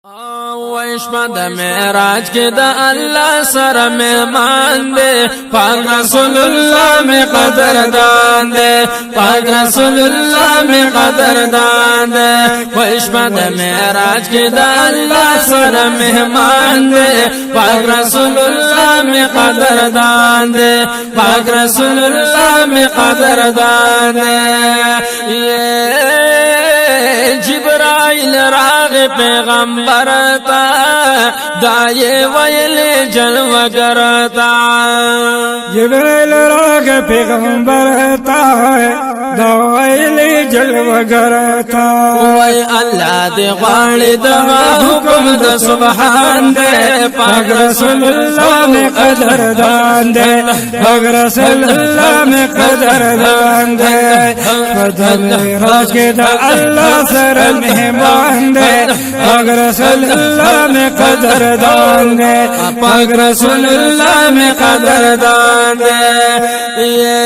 वैश्वद मेराज के दा अल्लाह सर में मान दे पाक रसूलुल्लाह में कदरदान दे पाक रसूलुल्लाह में कदरदान दे वैश्वद मेराज के दा अल्लाह सर में मान दे पाक रसूलुल्लाह में कदरदान दे पाक रसूलुल्लाह में कदरदान दे जिब्राइल राग पैगंबर ता दाये वैल जलवा करता जिब्राइल राग पैगंबर ता दाये जलवा करता वै अल्लाह दे गाड़ी दगा हुक्म द सुभान दे पाक रसूलुल्लाह में कदरदान दे पाक रसूलुल्लाह में कदरदान दे कदम राज के दा अल्लाह सर मेहमान दे पाक रसूलुल्लाह में कदरदान दे पाक रसूलुल्लाह में कदरदान दे ये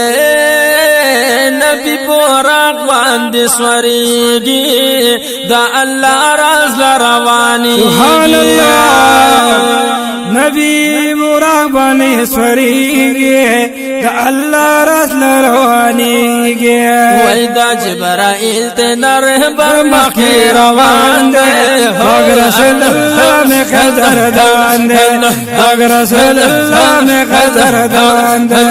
नबी बोराक बांदी स्वरीगी दा अल्लाह राज रवानी सुभान अल्लाह नबी बोराक बांदी स्वरीगी दा अल्लाह राज रवानी गे वैदा जिब्राइल ते नरहबर मखी रवान दे पाक रसूलुल्लाह में कदरदान दे पाक रसूलुल्लाह में कदरदान दे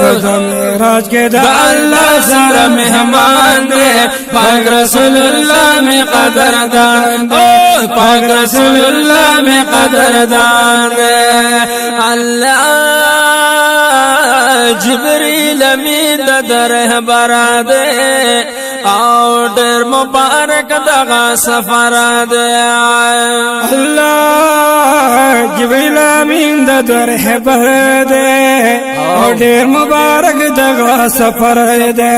कदम राज के दा अल्लाह सर मेहमान दे पाक रसूलुल्लाह में कदरदान दे पाक रसूलुल्लाह में कदरदान दे अल्लाह जिब्रील अमीन दरहबर दे और डेर मुबारक दगा सफर दे अल्लाह जिब्रील अमीन दरहबर दे और डेर मुबारक दगा सफर दे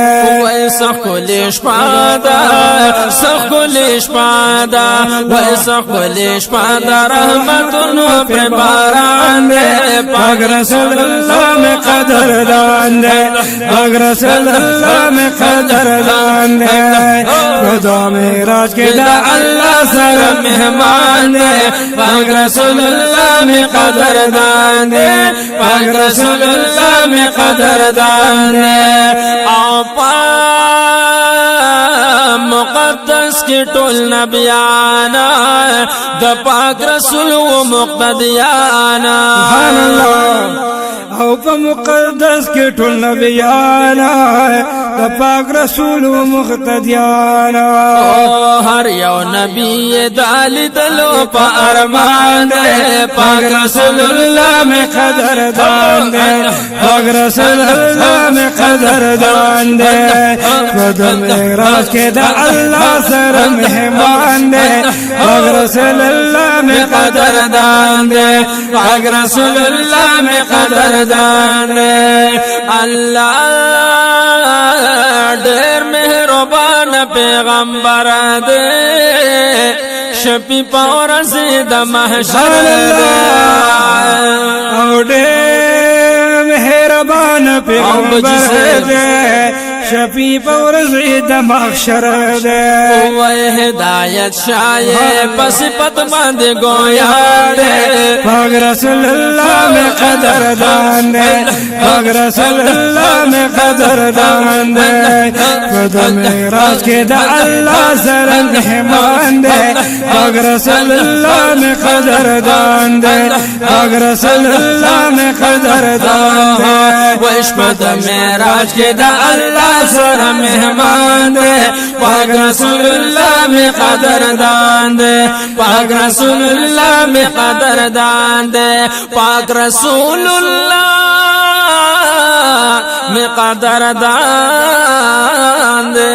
सखुलिश पादा सखुलिश पादा सखुलिश पादा रहमतुन पे बारान दे पाक रसूलुल्लाह में कदरदान दे पाक रसूलुल्लाह में कदरदान दे खुदा मेराज के दा अल्लाह सर मेहमान दे पाक रसूलुल्लाह में कदरदान दे पाक रसूलुल्लाह में कदरदान दे आपा मुक़द्दस की टोल नबियाना द पाक रसूल व मुक़्तदियाना सुभान अल्लाह औ मुक़द्दस के टोल नबियाना द पाक रसूल व मुक़्तदियाना हर यौ नबी दाली दलो पा अरमान दे पाक रसूलुल्लाह में कदरदान दे पाक रसूलुल्लाह में कदरदान दे कदम राज के दा अल्लाह सर मेहमान दे पाक रसूलुल्लाह में कदरदान दे पाक रसूलुल्लाह में कदरदान दे अल्लाह ढेर मेहरबान पैगंबर दे शफी पौर से द महशर दे मेहरबान पैगंबर दे शफी पौर से द महशर दे वह हिदायत शाये पसिपत बंद गोया दे पाक रसूलुल्लाह में कदरदान दे पाक रसूलुल्लाह में कदरदान दे कदम राज के दा अल्लाह सर मेहमान दे पाक रसूलुल्लाह में कदरदान दे पाक रसूलुल्लाह में कदरदान दे वैश्वद मेराज के दा अल्लाह सर मेहमान दे पाक रसूलुल्लाह में कदरदान दे पाक रसूलुल्लाह में कदरदान दे पाक रसूलुल्लाह में कदरदान दे।